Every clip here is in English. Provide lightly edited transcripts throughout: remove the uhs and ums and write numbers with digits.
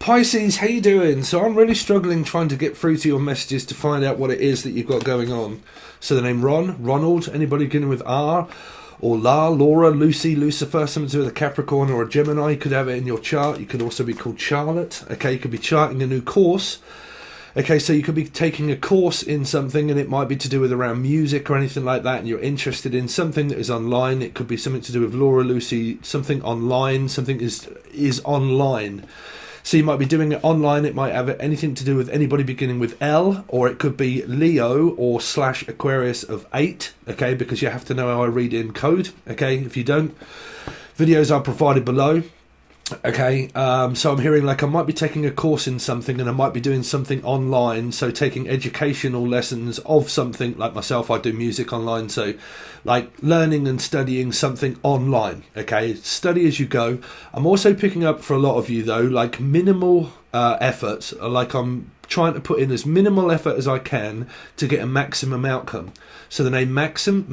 Pisces, how you doing? So I'm really struggling trying to get through to your messages to find out what it is that you've got going on. So the name Ron, Ronald, anybody beginning with R, or La, Laura, Lucy, Lucifer, something to do with a Capricorn or a Gemini. You could have it in your chart. You could also be called Charlotte. Okay, you could be charting a new course. Okay, so you could be taking a course in something, and it might be to do with around music or anything like that, and you're interested in something that is online. It could be something to do with Laura, Lucy, something online, something is online. So you might be doing it online. It might have anything to do with anybody beginning with L, or it could be Leo or / Aquarius of 8, okay, because you have to know how I read in code, okay. If you don't, videos are provided below. Okay, so I'm hearing like I might be taking a course in something, and I might be doing something online, so taking educational lessons of something. Like myself, I do music online, so like learning and studying something online. Okay, study as you go. I'm also picking up for a lot of you though, like minimal effort, like I'm trying to put in as minimal effort as I can to get a maximum outcome. So the name maximum,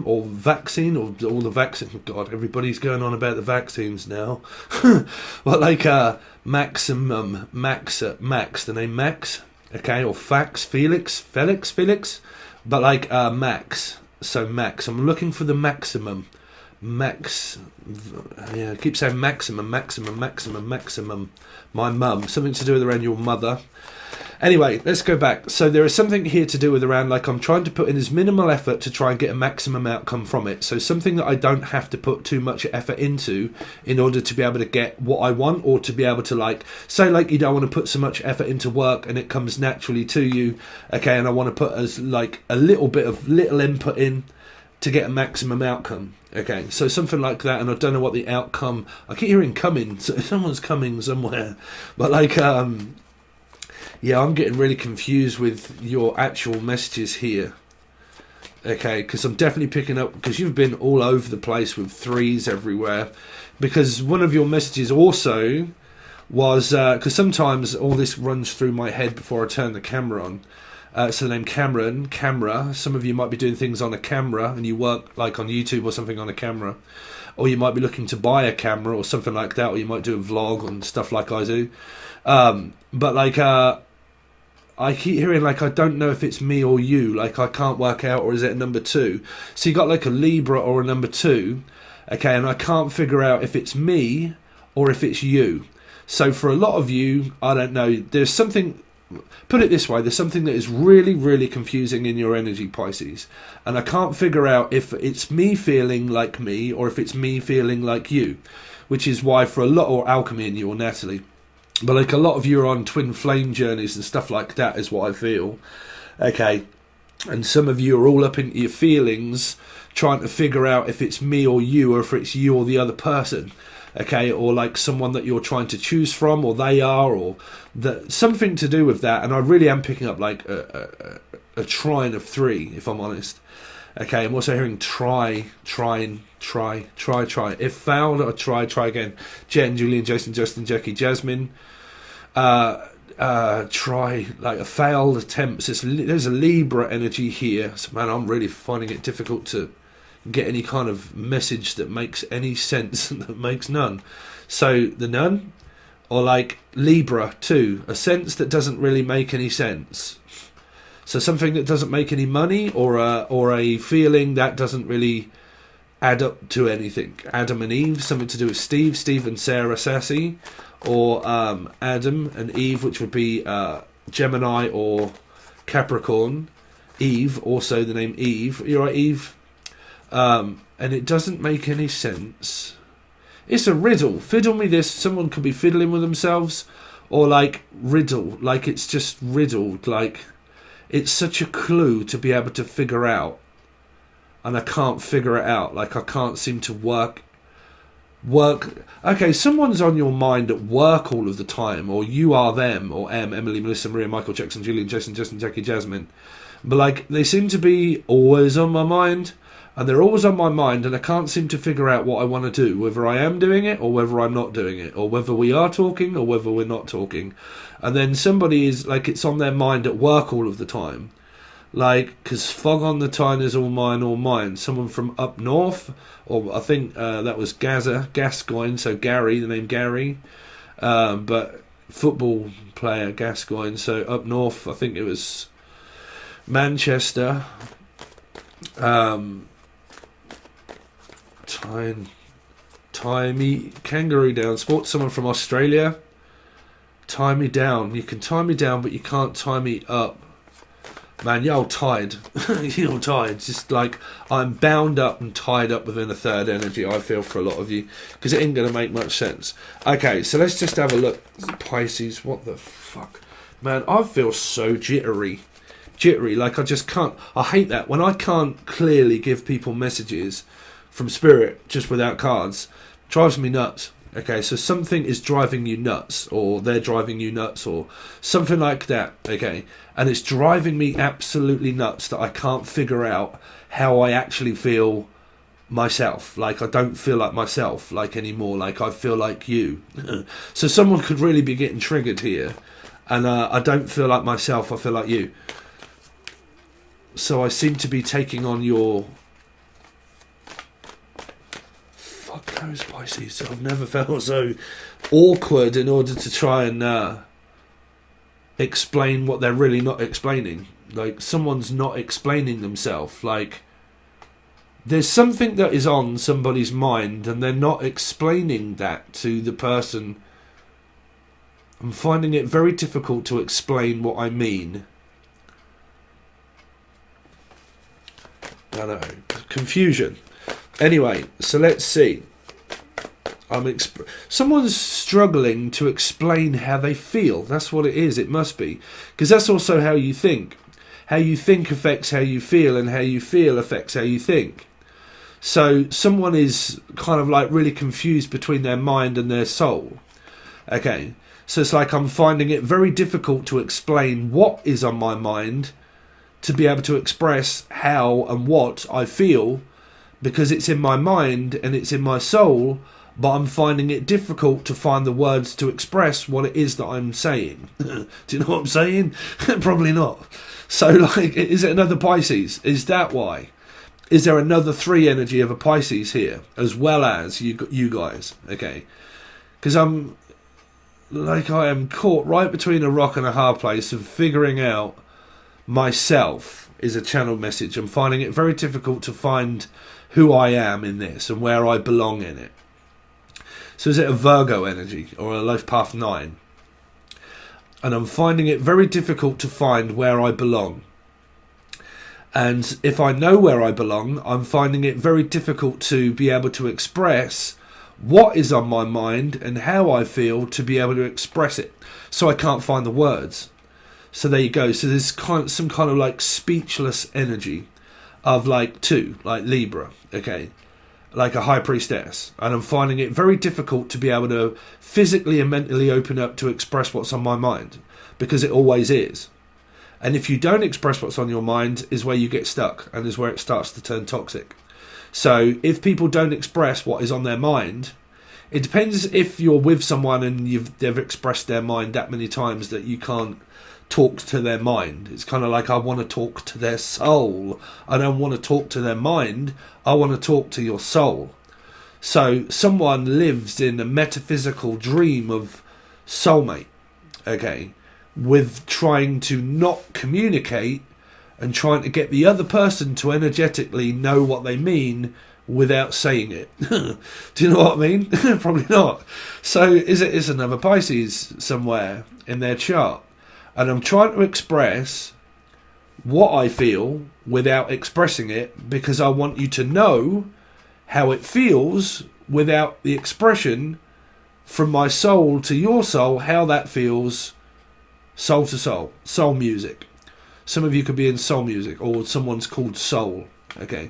or vaccine, or all the vaccine. God, everybody's going on about the vaccines now. Well, like maximum, max. The name Max, okay, or Fax, Felix, but like Max. So Max. I'm looking for the maximum. Max. Yeah, I keep saying maximum. My mum. Something to do with around your mother. Anyway, let's go back. So there is something here to do with around like I'm trying to put in as minimal effort to try and get a maximum outcome from it. So something that I don't have to put too much effort into in order to be able to get what I want, or to be able to like, say like you don't want to put so much effort into work and it comes naturally to you. Okay, and I want to put as like a little bit of little input in to get a maximum outcome. Okay, so something like that, and I don't know what the outcome. I keep hearing coming, so someone's coming somewhere, but like yeah, I'm getting really confused with your actual messages here. Okay, because I'm definitely picking up, because you've been all over the place with threes everywhere. Because one of your messages also was, because sometimes all this runs through my head before I turn the camera on. So the name Cameron, camera. Some of you might be doing things on a camera, and you work like on YouTube or something on a camera. Or you might be looking to buy a camera or something like that, or you might do a vlog and stuff like I do. But like, I keep hearing like I don't know if it's me or you, like I can't work out, or is it a number 2? So you got like a Libra or a number 2, okay, and I can't figure out if it's me or if it's you. So for a lot of you, I don't know, there's something, put it this way, there's something that is really, really confusing in your energy, Pisces, and I can't figure out if it's me feeling like me or if it's me feeling like you, which is why for a lot, or Alchemy in you or Natalie, but like a lot of you are on twin flame journeys and stuff like that is what I feel. Okay. And some of you are all up into your feelings trying to figure out if it's me or you, or if it's you or the other person. Okay. Or like someone that you're trying to choose from, or they are, or something to do with that. And I really am picking up like a trine of 3, if I'm honest. Okay, I'm also hearing try. If failed, I try again. Jen, Julian, Jason, Justin, Jackie, Jasmine. Try, like a failed attempts. There's a Libra energy here. So man, I'm really finding it difficult to get any kind of message that makes any sense and that makes none. So the none, or like Libra too, a sense that doesn't really make any sense. So something that doesn't make any money, or a feeling that doesn't really add up to anything. Adam and Eve, something to do with Steve and Sarah Sassy, or Adam and Eve, which would be Gemini or Capricorn. Eve, also the name Eve. You're right, Eve. And it doesn't make any sense. It's a riddle. Fiddle me this. Someone could be fiddling with themselves, or like riddle, like it's just riddled, like it's such a clue to be able to figure out, and I can't figure it out. Like I can't seem to work. Okay, someone's on your mind at work all of the time, or you are them, or Emily, Melissa, Maria, Michael, Jackson, Julian, Jason, Justin, Jackie, Jasmine. But like they seem to be always on my mind, and they're always on my mind, and I can't seem to figure out what I want to do, whether I am doing it or whether I'm not doing it, or whether we are talking or whether we're not talking. And then somebody is like, it's on their mind at work all of the time. Like, because fog on the tyne is all mine. Someone from up north, or I think that was Gascoigne, so Gary, the name Gary. But football player, Gascoigne. So up north, I think it was Manchester. Tie me kangaroo down. Sport someone from Australia. Tie me down. You can tie me down, but you can't tie me up. Man, you're tied. You're tied. Just like I'm bound up and tied up within a third energy, I feel, for a lot of you, because it ain't going to make much sense. Okay, so let's just have a look. Pisces, what the fuck? Man, I feel so jittery. Jittery, like I just can't. I hate that. When I can't clearly give people messages from spirit just without cards, drives me nuts. Okay, so something is driving you nuts, or they're driving you nuts, or something like that, okay? And it's driving me absolutely nuts that I can't figure out how I actually feel myself. Like, I don't feel like myself, like, anymore. Like, I feel like you. So someone could really be getting triggered here, and I don't feel like myself, I feel like you. So I seem to be taking on your... Fuck those Pisces. I've never felt so awkward in order to try and explain what they're really not explaining. Like, someone's not explaining themselves. Like, there's something that is on somebody's mind and they're not explaining that to the person. I'm finding it very difficult to explain what I mean. I don't know. Confusion. Anyway, so let's see. Someone's struggling to explain how they feel. That's what it is. It must be. Because that's also how you think. How you think affects how you feel, and how you feel affects how you think. So someone is kind of like really confused between their mind and their soul. Okay. So it's like I'm finding it very difficult to explain what is on my mind to be able to express how and what I feel, because it's in my mind and it's in my soul, but I'm finding it difficult to find the words to express what it is that I'm saying. Do you know what I'm saying? Probably not. So, like, is it another Pisces? Is that why? Is there another 3 energy of a Pisces here, as well as you guys? Okay. Because I am caught right between a rock and a hard place of figuring out myself is a channel message. I'm finding it very difficult to find who I am in this and where I belong in it. So is it a Virgo energy or a Life Path 9? And I'm finding it very difficult to find where I belong. And if I know where I belong, I'm finding it very difficult to be able to express what is on my mind and how I feel to be able to express it. So I can't find the words. So there you go. So there's some kind of like speechless energy of like 2, like Libra, okay, like a high priestess. And I'm finding it very difficult to be able to physically and mentally open up to express what's on my mind, because it always is. And if you don't express what's on your mind is where you get stuck, and is where it starts to turn toxic. So if people don't express what is on their mind, it depends if you're with someone and they've expressed their mind that many times that you can't talk to their mind. It's kind of like, I want to talk to their soul. I don't want to talk to their mind. I want to talk to your soul. So someone lives in a metaphysical dream of soulmate, okay, with trying to not communicate and trying to get the other person to energetically know what they mean without saying it. Do you know what I mean? Probably not. So is another Pisces somewhere in their chart. And I'm trying to express what I feel without expressing it, because I want you to know how it feels without the expression from my soul to your soul, how that feels soul to soul. Soul music. Some of you could be in soul music, or someone's called soul. Okay.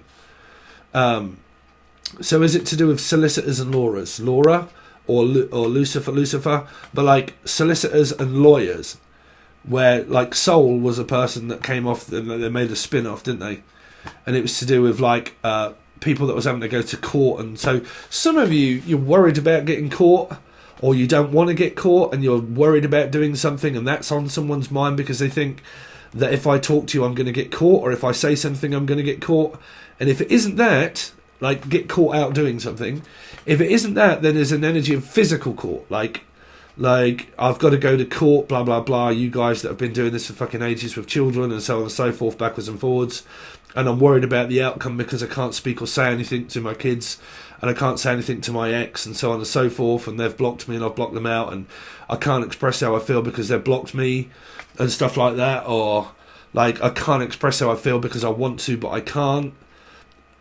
So is it to do with solicitors and lawyers? Laura or Lucifer, but like solicitors and lawyers. Where like Soul was a person that came off, and they made a spin-off, didn't they? And it was to do with like people that was having to go to court. And so some of you're worried about getting caught, or you don't want to get caught, and you're worried about doing something, and that's on someone's mind because they think that if I talk to you I'm going to get caught, or if I say something I'm going to get caught. And if it isn't that, like get caught out doing something, if it isn't that, then there's an energy of physical court, like Like, I've got to go to court, blah, blah, blah. You guys that have been doing this for fucking ages with children and so on and so forth, backwards and forwards. And I'm worried about the outcome because I can't speak or say anything to my kids. And I can't say anything to my ex and so on and so forth. And they've blocked me and I've blocked them out. And I can't express how I feel because they've blocked me and stuff like that. Or, like, I can't express how I feel because I want to, but I can't.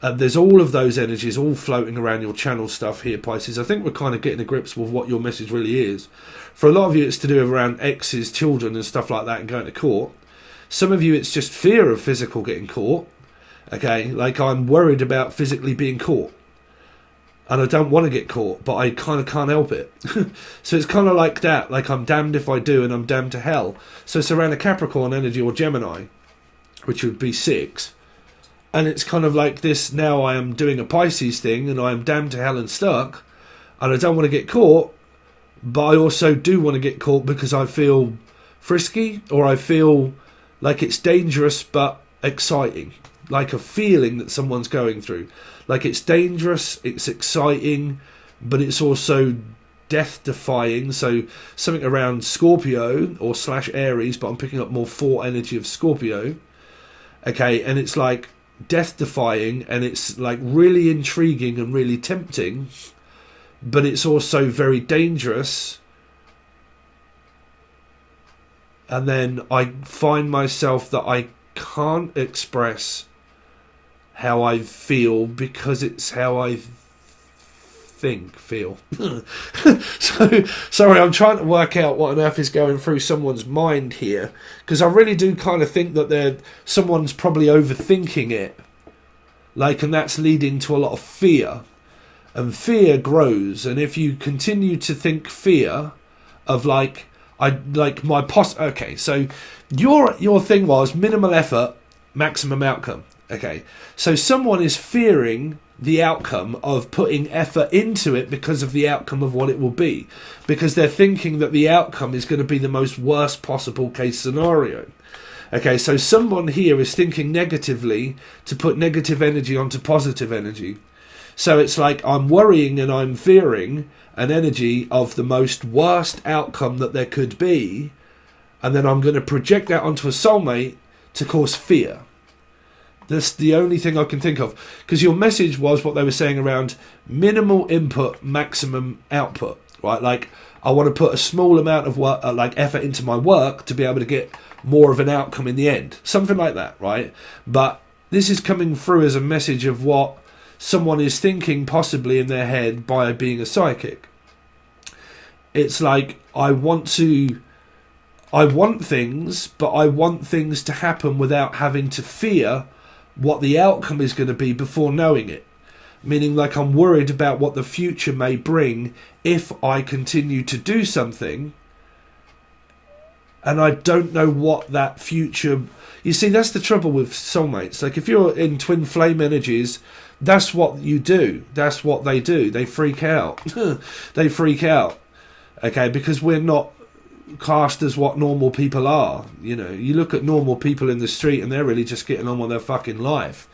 There's all of those energies all floating around your channel stuff here, Pisces. I think we're kind of getting to grips with what your message really is. For a lot of you, it's to do around exes, children and stuff like that and going to court. Some of you, it's just fear of physical getting caught. Okay, like I'm worried about physically being caught. And I don't want to get caught, but I kind of can't help it. So it's kind of like that. Like I'm damned if I do and I'm damned to hell. So it's around a Capricorn energy or Gemini, which would be 6. And it's kind of like this, now I am doing a Pisces thing and I am damned to hell and stuck and I don't want to get caught, but I also do want to get caught because I feel frisky or I feel like it's dangerous but exciting, like a feeling that someone's going through. Like it's dangerous, it's exciting, but it's also death-defying. So something around Scorpio or / Aries, but I'm picking up more 4 energy of Scorpio. Okay, and it's like death-defying and it's like really intriguing and really tempting, but it's also very dangerous. And then I find myself that I can't express how I feel because it's how I feel. So, sorry, I'm trying to work out what on earth is going through someone's mind here, because I really do kind of think that someone's probably overthinking it, like, and that's leading to a lot of fear, and fear grows, and if you continue to think fear of okay, so your thing was minimal effort, maximum outcome. Okay, so someone is fearing the outcome of putting effort into it because of the outcome of what it will be, because they're thinking that the outcome is going to be the most worst possible case scenario. Okay, so someone here is thinking negatively to put negative energy onto positive energy. So it's like I'm worrying and I'm fearing an energy of the most worst outcome that there could be, and then I'm going to project that onto a soulmate to cause fear. That's the only thing I can think of. Because your message was what they were saying around minimal input, maximum output. Right? Like, I want to put a small amount of work, effort into my work to be able to get more of an outcome in the end. Something like that, right? But this is coming through as a message of what someone is thinking possibly in their head by being a psychic. It's like, I want things, but I want things to happen without having to fear what the outcome is going to be before knowing it. Meaning, like, I'm worried about what the future may bring if I continue to do something, and I don't know what that future... You see, that's the trouble with soulmates. Like, if you're in twin flame energies, that's what you do. That's what they do. They freak out. They freak out. Okay, because we're not cast as what normal people are. You know, you look at normal people in the street and they're really just getting on with their fucking life.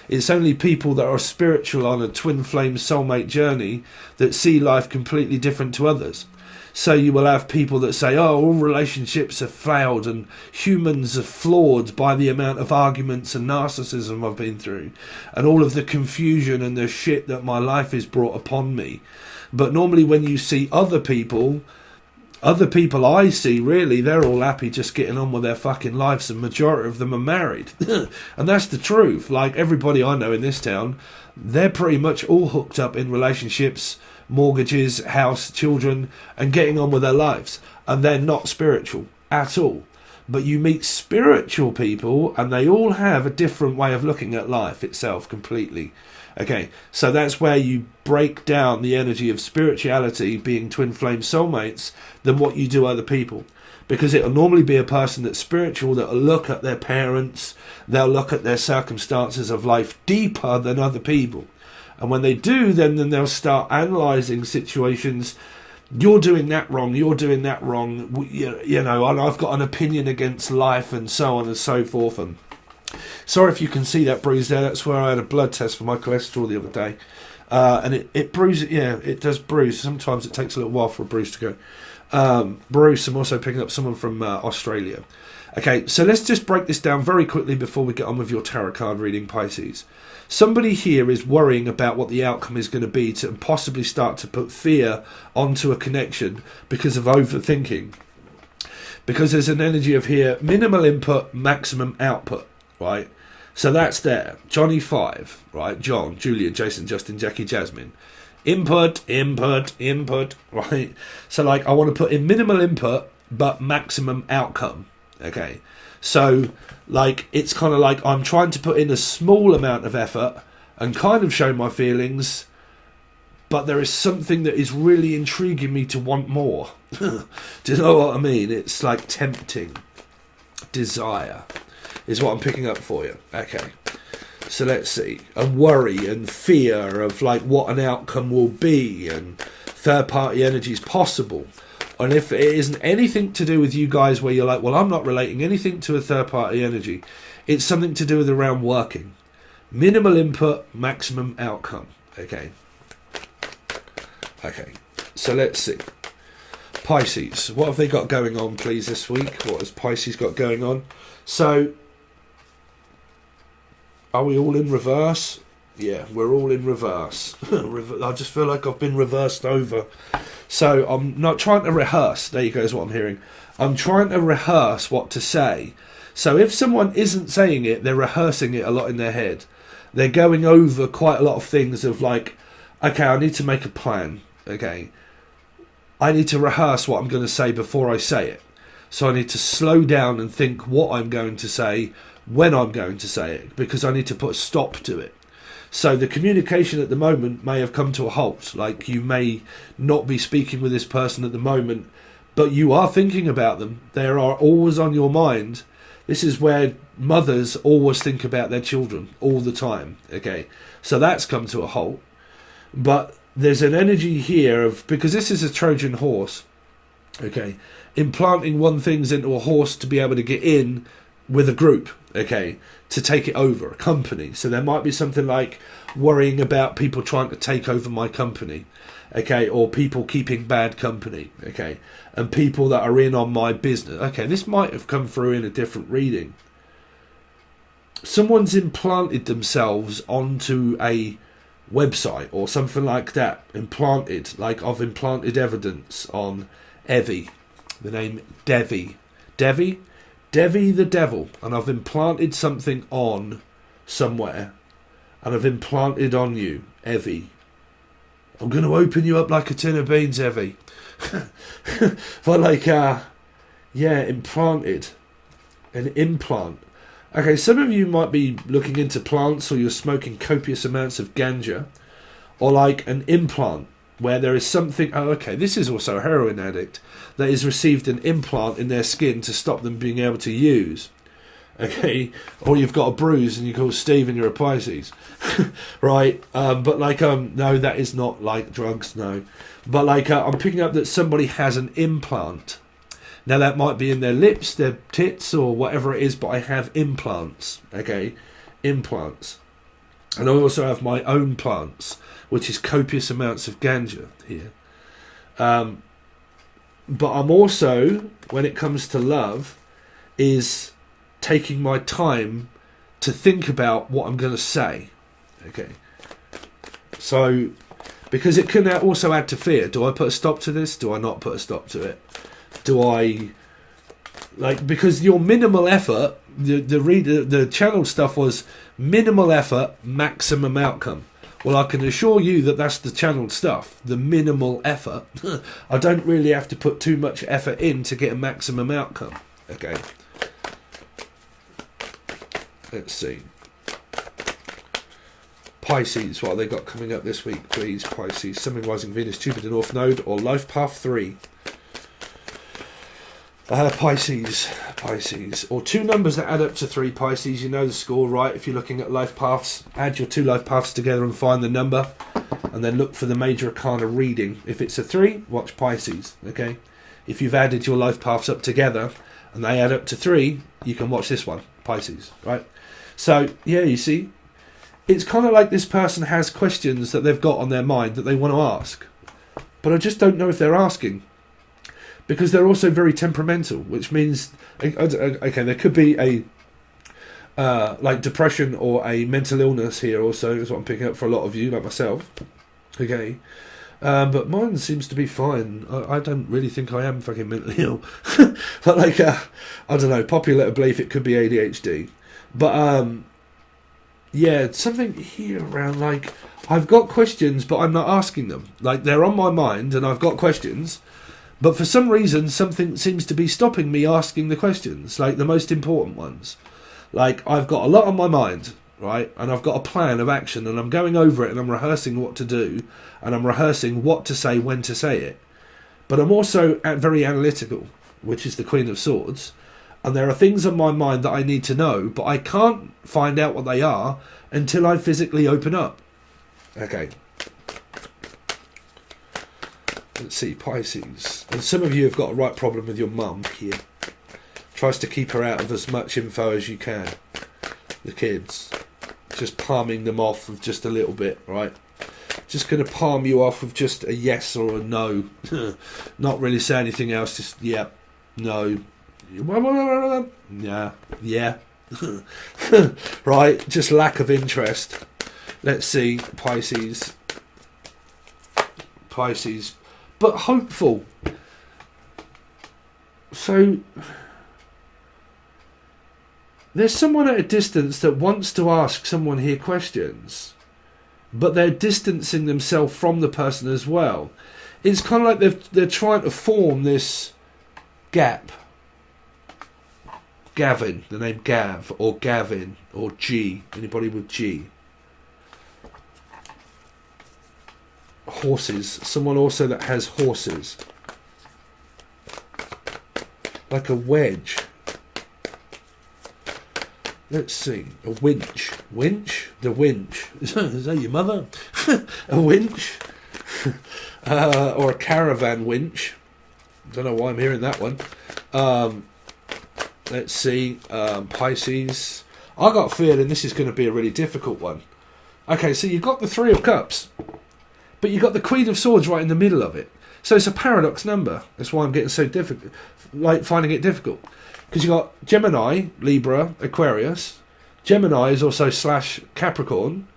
It's only people that are spiritual on a twin flame soulmate journey that see life completely different to others. So you will have people that say, oh, all relationships are failed and humans are flawed by the amount of arguments and narcissism I've been through and all of the confusion and the shit that my life has brought upon me. But normally when you see other people I see, really, they're all happy just getting on with their fucking lives, and majority of them are married. And that's the truth. Like, everybody I know in this town, they're pretty much all hooked up in relationships, mortgages, house, children, and getting on with their lives. And they're not spiritual at all. But you meet spiritual people, and they all have a different way of looking at life itself completely. Okay, so that's where you break down the energy of spirituality being twin flame soulmates than what you do other people. Because it'll normally be a person that's spiritual that'll look at their parents, they'll look at their circumstances of life deeper than other people. And when they do, then they'll start analysing situations. You're doing that wrong, you're doing that wrong, you know, and I've got an opinion against life and so on and so forth. And sorry if you can see that bruise there. That's where I had a blood test for my cholesterol the other day. And it bruises, yeah, it does bruise. Sometimes it takes a little while for a bruise to go. Bruce, I'm also picking up someone from Australia. Okay, so let's just break this down very quickly before we get on with your tarot card reading, Pisces. Somebody here is worrying about what the outcome is going to be to possibly start to put fear onto a connection because of overthinking. Because there's an energy of here, minimal input, maximum output, right? So that's there. Johnny 5, right? John, Julia, Jason, Justin, Jackie, Jasmine. Input, right? So like I want to put in minimal input, but maximum outcome, okay? So like it's kind of like I'm trying to put in a small amount of effort and kind of show my feelings, but there is something that is really intriguing me to want more. Do you know what I mean? It's like tempting. Desire is what I'm picking up for you. Okay. So let's see. And worry and fear of like what an outcome will be and third party energy is possible. And if it isn't anything to do with you guys where you're like, well, I'm not relating anything to a third party energy. It's something to do with around working. Minimal input, maximum outcome. Okay. Okay, so let's see. Pisces, what have they got going on, please, this week? What has Pisces got going on? So, are we all in reverse? Yeah, we're all in reverse. I just feel like I've been reversed over. So, I'm not trying to rehearse. There you go, is what I'm hearing. I'm trying to rehearse what to say. So, if someone isn't saying it, they're rehearsing it a lot in their head. They're going over quite a lot of things of like, okay, I need to make a plan. Okay, I need to rehearse what I'm going to say before I say it. So I need to slow down and think what I'm going to say when I'm going to say it, because I need to put a stop to it. So the communication at the moment may have come to a halt. Like you may not be speaking with this person at the moment, but you are thinking about them. They are always on your mind. This is where mothers always think about their children all the time. Okay, so that's come to a halt. But there's an energy here of, because this is a Trojan horse, okay, implanting one things into a horse to be able to get in with a group, okay, to take it over, a company. So there might be something like worrying about people trying to take over my company, okay, or people keeping bad company, okay, and people that are in on my business. Okay, this might have come through in a different reading. Someone's implanted themselves onto a website or something like that. Implanted, like I've implanted evidence on Evie, the name Devi the devil, and I've implanted something on somewhere, and I've implanted on you, Evie. I'm going to open you up like a tin of beans, Evie. But like implanted, an implant. Okay, some of you might be looking into plants, or you're smoking copious amounts of ganja, or like an implant where there is something. Oh, okay, this is also a heroin addict that has received an implant in their skin to stop them being able to use. Okay, or you've got a bruise and you call Steve and you're a Pisces, right? But like no, that is not like drugs, no. But like I'm picking up that somebody has an implant. Now that might be in their lips, their tits, or whatever it is, but I have implants, okay? Implants. And I also have my own plants, which is copious amounts of ganja here. But I'm also, when it comes to love, is taking my time to think about what I'm going to say, okay? So, because it can also add to fear. Do I put a stop to this? Do I not put a stop to it? Do I, like, because your minimal effort, the channel stuff was minimal effort, maximum outcome. Well, I can assure you that that's the channeled stuff, the minimal effort. I don't really have to put too much effort in to get a maximum outcome. Okay. Let's see. Pisces, what have they got coming up this week, please? Pisces, Sun, Rising, Venus, Jupiter, North Node, or Life Path 3. Pisces, or two numbers that add up to 3, Pisces. You know the score, right? If you're looking at life paths, add your two life paths together and find the number, and then look for the major arcana reading. If it's a 3, watch Pisces, okay? If you've added your life paths up together and they add up to 3, you can watch this one, Pisces, right? So, yeah, you see, it's kind of like this person has questions that they've got on their mind that they want to ask, but I just don't know if they're asking. because they're also very temperamental, which means, okay, there could be a like depression or a mental illness here also, is what I'm picking up for a lot of you, like myself. Okay. But mine seems to be fine. I don't really think I am fucking mentally ill. But like, I don't know, popular belief it could be ADHD. But yeah, something here around like, I've got questions, but I'm not asking them. Like, they're on my mind and I've got questions, but for some reason, something seems to be stopping me asking the questions, like the most important ones. Like, I've got a lot on my mind, right? And I've got a plan of action and I'm going over it and I'm rehearsing what to do and I'm rehearsing what to say, when to say it. But I'm also very analytical, which is the Queen of Swords. And there are things on my mind that I need to know, but I can't find out what they are until I physically open up. Okay. Let's see, Pisces. And some of you have got a right problem with your mum here. Tries to keep her out of as much info as you can. The kids. Just palming them off with just a little bit, right? Just going to palm you off with just a yes or a no. Not really say anything else, just, yeah, no. Yeah, yeah. Right, just lack of interest. Let's see, Pisces. Pisces. But hopeful. So, there's someone at a distance that wants to ask someone here questions, but they're distancing themselves from the person as well. It's kind of like they're trying to form this gap. Gavin, the name Gav, or Gavin, or G. Anybody with G? Horses. Someone also that has horses. Like a wedge. Let's see. A winch. Winch? The winch. Is that your mother? A winch? Or a caravan winch. Don't know why I'm hearing that one. Let's see. Pisces. I got a feeling this is going to be a really difficult one. Okay, so you've got the Three of Cups, but you've got the Queen of Swords right in the middle of it. So it's a paradox number. That's why I'm getting so difficult, like finding it difficult. Because you've got Gemini, Libra, Aquarius. Gemini is also / Capricorn,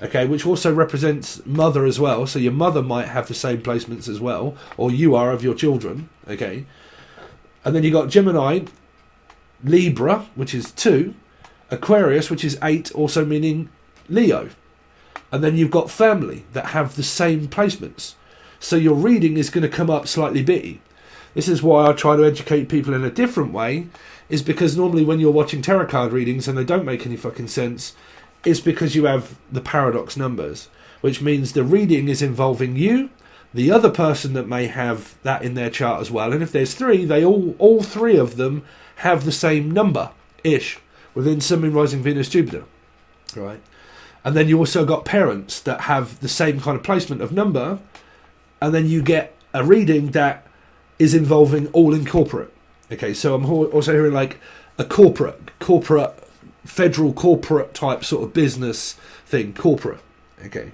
okay, which also represents mother as well. So your mother might have the same placements as well, or you are of your children, okay. And then you've got Gemini, Libra, which is 2, Aquarius, which is 8, also meaning Leo. And then you've got family that have the same placements. So your reading is going to come up slightly bitty. This is why I try to educate people in a different way, is because normally when you're watching tarot card readings and they don't make any fucking sense, it's because you have the paradox numbers, which means the reading is involving you, the other person that may have that in their chart as well. And if there's 3, they all 3 of them have the same number-ish within Sun, Moon, Rising, Venus, Jupiter, right? And then you also got parents that have the same kind of placement of number, and then you get a reading that is involving all in corporate. Okay, so I'm also hearing like a corporate, federal corporate type sort of business thing, corporate. Okay,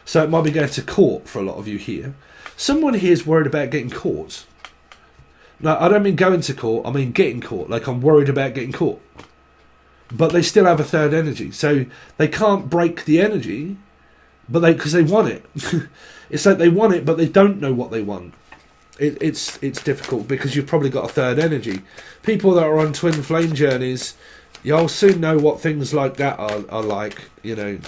so it might be going to court for a lot of you here. Someone here is worried about getting caught. Now, I don't mean going to court, I mean getting caught. Like, I'm worried about getting caught. But they still have a third energy. So they can't break the energy, but because they want it. It's like they want it, but they don't know what they want. It's difficult because you've probably got a third energy. People that are on twin flame journeys, you'll soon know what things like that are like, you know.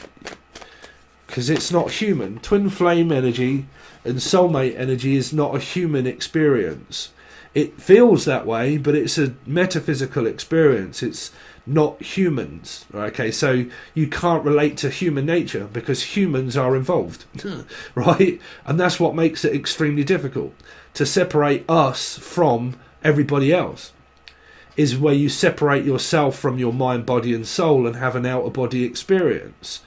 Because it's not human. Twin flame energy and soulmate energy is not a human experience. It feels that way, but it's a metaphysical experience. It's not humans. Okay, so you can't relate to human nature because humans are involved, right? And that's what makes it extremely difficult to separate us from everybody else. Is where you separate yourself from your mind, body, and soul and have an outer body experience.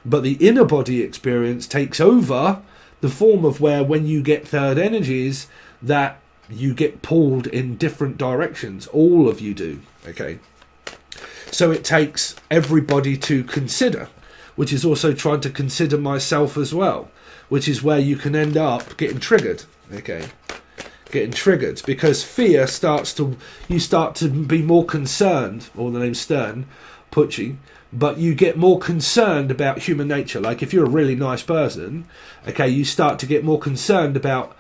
But the inner body experience takes over the form of where, when you get third energies, that you get pulled in different directions. All of you do, okay? So it takes everybody to consider, which is also trying to consider myself as well, which is where you can end up getting triggered, okay? getting triggered, because fear you start to be more concerned, or the name Stern, Pucci, but you get more concerned about human nature. Like if you're a really nice person, okay, you start to get more concerned about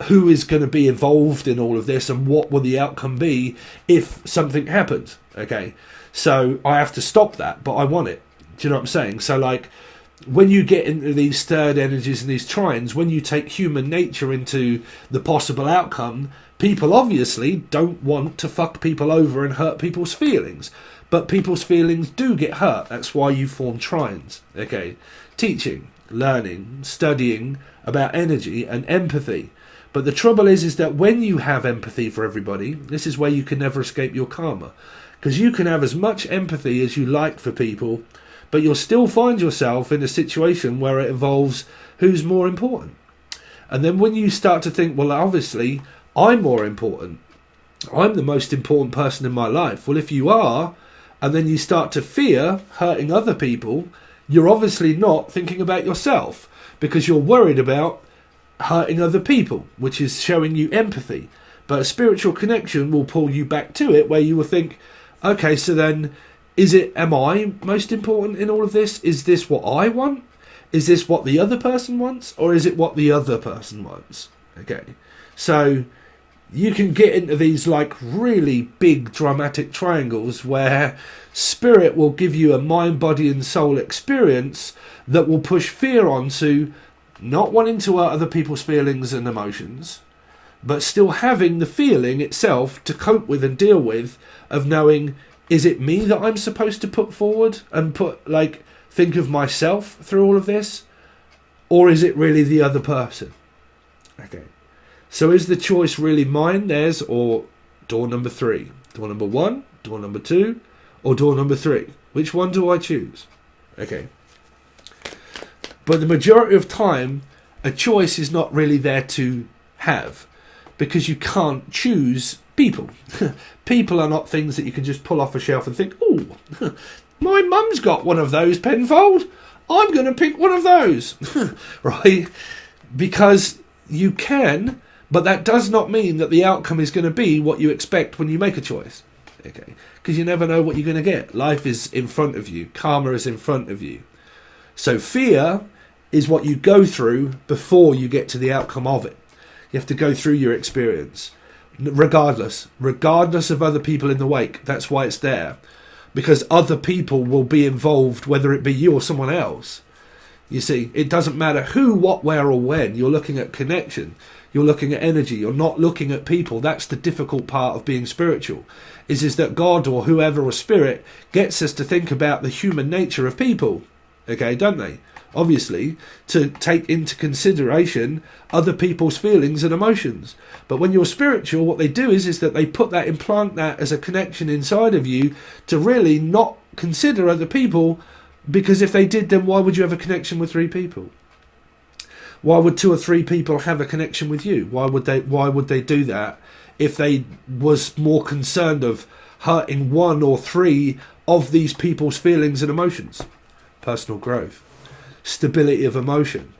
who is going to be involved in all of this and what will the outcome be if something happens. Okay, so I have to stop that, but I want it. Do you know what I'm saying? So like when you get into these third energies and these trines, when you take human nature into the possible outcome, people obviously don't want to fuck people over and hurt people's feelings, but people's feelings do get hurt. That's why you form trines. Okay, teaching, learning, studying about energy and empathy. But the trouble is that when you have empathy for everybody, this is where you can never escape your karma. Because you can have as much empathy as you like for people, but you'll still find yourself in a situation where it involves who's more important. And then when you start to think, well, obviously, I'm more important. I'm the most important person in my life. Well, if you are, and then you start to fear hurting other people, you're obviously not thinking about yourself, because you're worried about hurting other people, which is showing you empathy. But a spiritual connection will pull you back to it, where you will think, okay, so then am I most important in all of this? Is this what I want? Is this what the other person wants? Or is it what the other person wants? Okay, so you can get into these like really big dramatic triangles where spirit will give you a mind, body and soul experience that will push fear onto not wanting to hurt other people's feelings and emotions, but still having the feeling itself to cope with and deal with, of knowing, is it me that I'm supposed to put forward and think of myself through all of this? Or is it really the other person? Okay. So is the choice really mine, theirs, or door number 3? Door number 1, door number 2, or door number 3? Which one do I choose? Okay. But the majority of time, a choice is not really there to have, because you can't choose people. People are not things that you can just pull off a shelf and think, oh, my mum's got one of those, Penfold. I'm going to pick one of those. Right? Because you can, but that does not mean that the outcome is going to be what you expect when you make a choice. Okay? Because you never know what you're going to get. Life is in front of you. Karma is in front of you. So fear is what you go through before you get to the outcome of it. You have to go through your experience. Regardless of other people in the wake. That's why it's there. Because other people will be involved, whether it be you or someone else. You see, it doesn't matter who, what, where or when. You're looking at connection. You're looking at energy. You're not looking at people. That's the difficult part of being spiritual. Is that God or whoever or spirit gets us to think about the human nature of people. Okay, don't they? Obviously, to take into consideration other people's feelings and emotions. But when you're spiritual, what they do is that they implant that as a connection inside of you to really not consider other people, because if they did, then why would you have a connection with 3 people? Why would 2 or 3 people have a connection with you? Why would they do that if they was more concerned of hurting 1 or 3 of these people's feelings and emotions? Personal growth. Stability of emotion.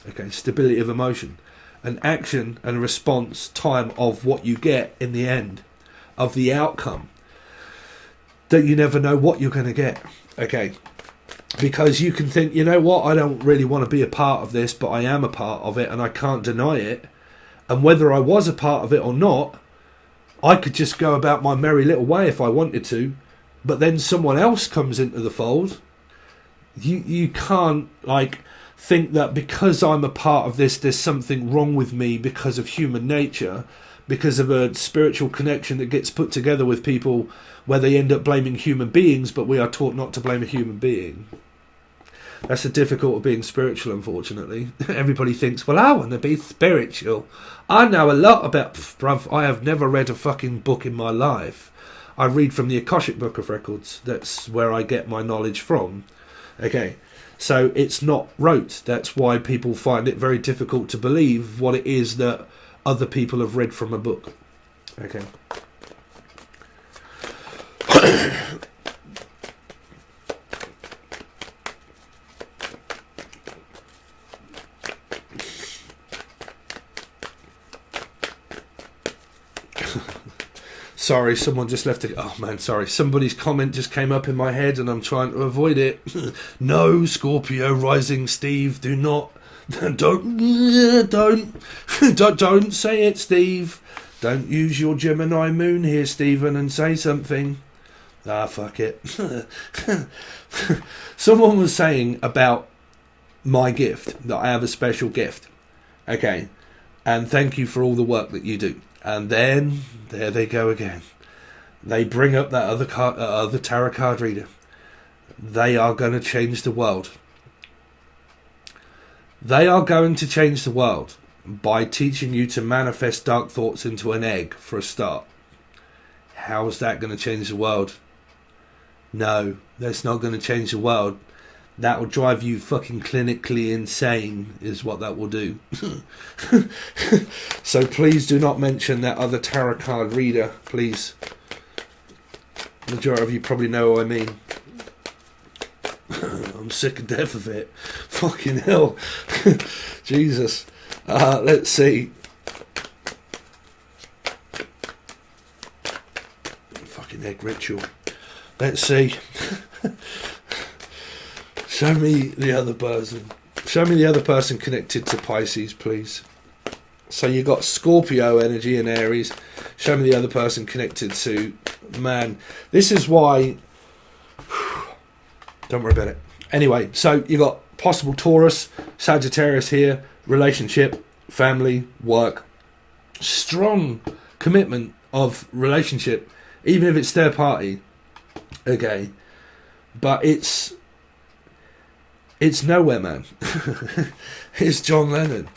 Okay, stability of emotion. An action and response time of what you get in the end, of the outcome. That you never know what you're going to get. Okay, because you can think, you know what, I don't really want to be a part of this, but I am a part of it and I can't deny it. And whether I was a part of it or not, I could just go about my merry little way if I wanted to. But then someone else comes into the fold. You can't think that because I'm a part of this, there's something wrong with me because of human nature, because of a spiritual connection that gets put together with people where they end up blaming human beings, but we are taught not to blame a human being. That's the difficult of being spiritual, unfortunately. Everybody thinks, well, I want to be spiritual. I know a lot about... Bruv, I have never read a fucking book in my life. I read from the Akashic Book of Records. That's where I get my knowledge from. Okay, so it's not rote. That's why people find it very difficult to believe what it is that other people have read from a book. Okay. Sorry, someone just left it. Oh man, sorry. Somebody's comment just came up in my head and I'm trying to avoid it. No, Scorpio rising Steve, do not. Don't say it, Steve. Don't use your Gemini moon here, Stephen, and say something. Ah, fuck it. Someone was saying about my gift, that I have a special gift. Okay. And thank you for all the work that you do. And then, there they go again. They bring up that other tarot card reader. They are going to change the world. They are going to change the world by teaching you to manifest dark thoughts into an egg, for a start. How is that going to change the world? No, that's not going to change the world. That will drive you fucking clinically insane, is what that will do. So please do not mention that other tarot card reader, please. The majority of you probably know what I mean. I'm sick and deaf of it. Fucking hell. Jesus. Let's see. Fucking egg ritual. Let's see. Show me the other person. Show me the other person connected to Pisces, please. So you got Scorpio energy and Aries. Show me the other person connected to... Man, this is why... Don't worry about it. Anyway, so you got possible Taurus, Sagittarius here, relationship, family, work. Strong commitment of relationship, even if it's third party. Okay. But it's Nowhere Man. It's John Lennon.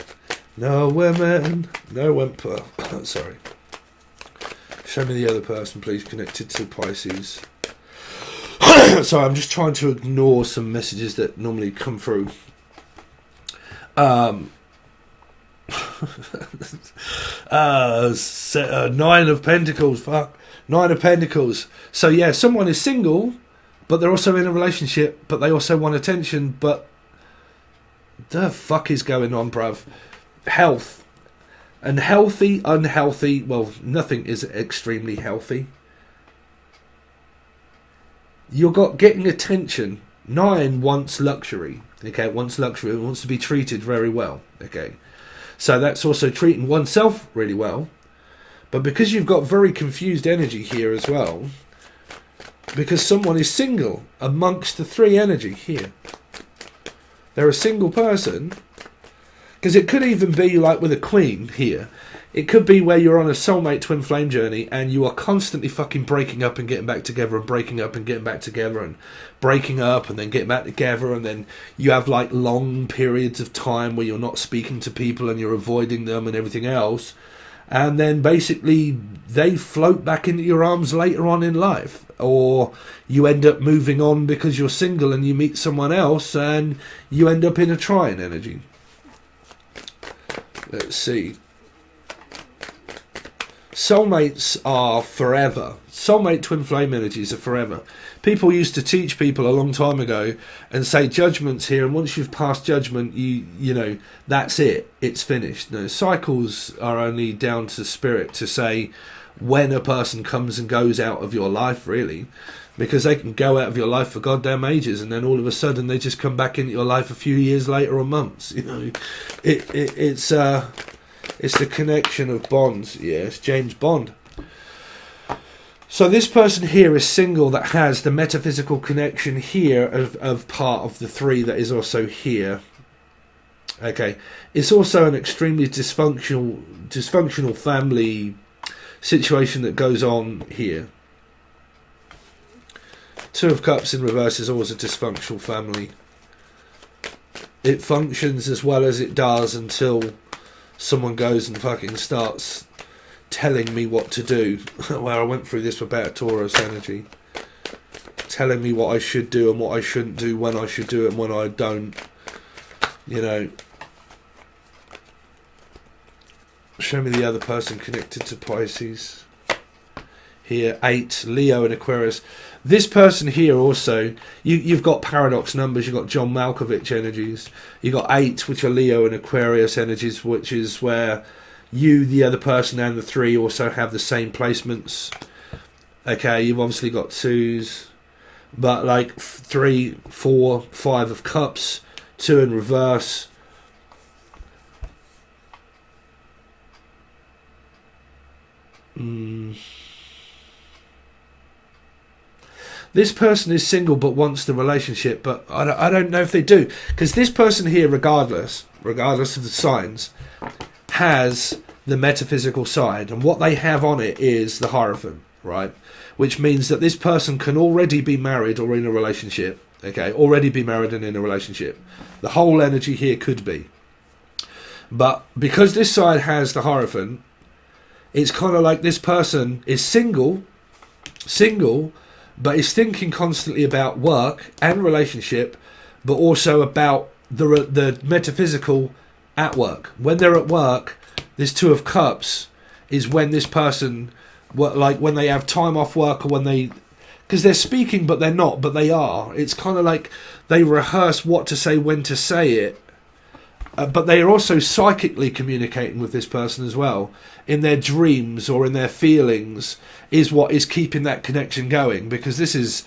Nowhere Man. No whimper. Sorry. Show me the other person, please, connected to Pisces. Sorry, I'm just trying to ignore some messages that normally come through. Nine of Pentacles. Fuck. Nine of Pentacles. So yeah, someone is single, but they're also in a relationship, but they also want attention, but the fuck is going on, bruv? Health. And healthy, unhealthy, well, nothing is extremely healthy. You've got getting attention. 9 wants luxury. Okay, wants luxury, wants to be treated very well. Okay. So that's also treating oneself really well. But because you've got very confused energy here as well, because someone is single amongst the 3 energy here. They're a single person. Because it could even be like with a queen here. It could be where you're on a soulmate twin flame journey and you are constantly fucking breaking up and getting back together and breaking up and getting back together and breaking up and then getting back together, and then you have like long periods of time where you're not speaking to people and you're avoiding them and everything else. And then basically they float back into your arms later on in life. Or you end up moving on because you're single and you meet someone else and you end up in a trine energy. Let's see. Soulmates are forever. Soulmate twin flame energies are forever. People used to teach people a long time ago and say judgment's here, and once you've passed judgment, you know, that's it. It's finished. No, cycles are only down to spirit to say when a person comes and goes out of your life, really. Because they can go out of your life for goddamn ages, and then all of a sudden they just come back into your life a few years later or months. You know, it's the connection of bonds. Yeah, it's James Bond. So this person here is single that has the metaphysical connection here of part of the 3 that is also here. Okay, it's also an extremely dysfunctional family situation that goes on here. 2 of Cups in reverse is always a dysfunctional family. It functions as well as it does until someone goes and fucking starts telling me what to do. Well, I went through this about Taurus energy. Telling me what I should do and what I shouldn't do, when I should do it and when I don't. You know. Show me the other person connected to Pisces. Here, 8, Leo and Aquarius. This person here also, you've got paradox numbers. You've got John Malkovich energies. You've got 8, which are Leo and Aquarius energies, which is where you, the other person, and the 3 also have the same placements. Okay, you've obviously got 2s, but like 3, 4, 5 of cups, 2 in reverse. This person is single but wants the relationship, but I don't know if they do, because this person here, regardless of the signs, has the metaphysical side, and what they have on it is the Hierophant, right? Which means that this person can already be married or in a relationship. Okay, already be married and in a relationship. The whole energy here could be, but because this side has the Hierophant, it's kind of like this person is single, but is thinking constantly about work and relationship, but also about the metaphysical at work. When they're at work, this 2 of Cups is when this person, like when they have time off work, or when they, because they're speaking but they're not, but they are. It's kind of like they rehearse what to say, when to say it, but they are also psychically communicating with this person as well. In their dreams or in their feelings is what is keeping that connection going, because this is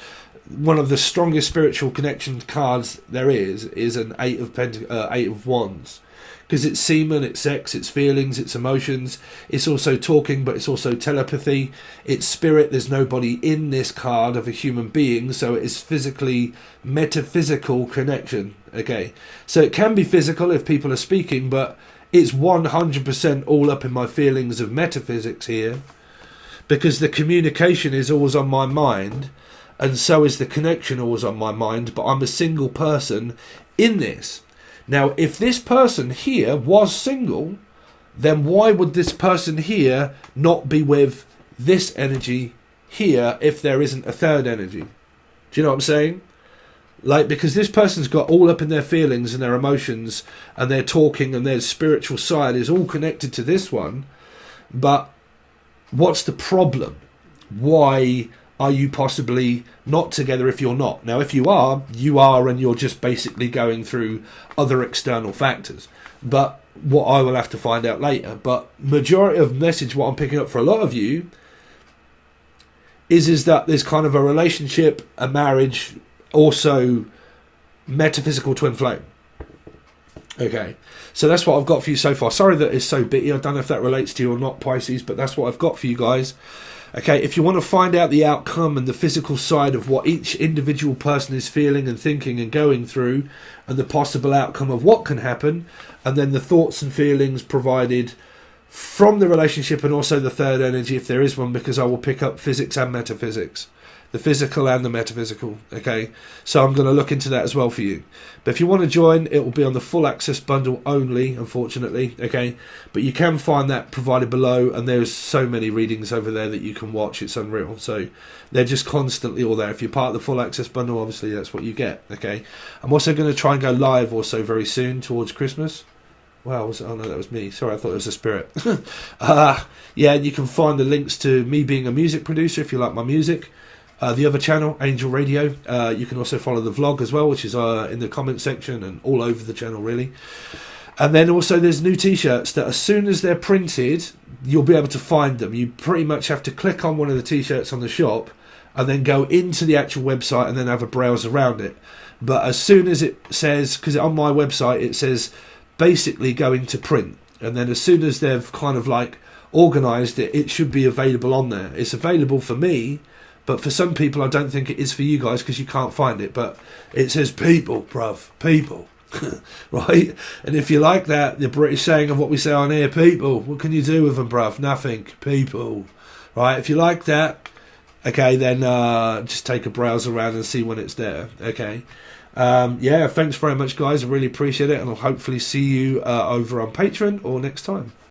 one of the strongest spiritual connection cards there is an 8 of Wands. Because it's semen, it's sex, it's feelings, it's emotions. It's also talking, but it's also telepathy. It's spirit. There's nobody in this card of a human being, so it is physically metaphysical connection. Okay, so it can be physical if people are speaking, but it's 100% all up in my feelings of metaphysics here, because the communication is always on my mind, and so is the connection always on my mind, but I'm a single person in this. Now, if this person here was single, then why would this person here not be with this energy here if there isn't a third energy? Do you know what I'm saying? Like, because this person's got all up in their feelings and their emotions and their talking, and their spiritual side is all connected to this one. But what's the problem? Why are you possibly not together if you're not? Now, if you are, and you're just basically going through other external factors. But what I will have to find out later. But majority of message, what I'm picking up for a lot of you, is that there's kind of a relationship, a marriage, also metaphysical twin flame. Okay, so that's what I've got for you so far. Sorry that it's so bitty. I don't know if that relates to you or not, Pisces, but that's what I've got for you guys. Okay, if you want to find out the outcome and the physical side of what each individual person is feeling and thinking and going through, and the possible outcome of what can happen, and then the thoughts and feelings provided from the relationship, and also the third energy if there is one, because I will pick up physics and metaphysics. The physical and the metaphysical. Okay, so I'm going to look into that as well for you. But if you want to join, it will be on the full access bundle only, unfortunately. Okay, but you can find that provided below, and there's so many readings over there that you can watch. It's unreal. So they're just constantly all there. If you're part of the full access bundle, obviously that's what you get. Okay, I'm also going to try and go live also very soon towards Christmas. Wow, oh no, that was me. Sorry, I thought it was a spirit. Yeah, and you can find the links to me being a music producer if you like my music. The other channel, Angel Radio. You can also follow the vlog as well, which is in the comment section and all over the channel, really. And then also there's new t-shirts that as soon as they're printed, you'll be able to find them. You pretty much have to click on one of the t-shirts on the shop and then go into the actual website and then have a browse around it. But as soon as it says, because on my website it says basically going to print, and then as soon as they've kind of like organised it, it should be available on there. It's available for me, but for some people I don't think it is for you guys because you can't find it. But it says people, bruv, people. Right? And if you like that, the British saying of what we say on here, people, what can you do with them, bruv? Nothing. People. Right? If you like that, okay, then just take a browse around and see when it's there. Okay. Yeah, thanks very much, guys. I really appreciate it, and I'll hopefully see you over on Patron or next time.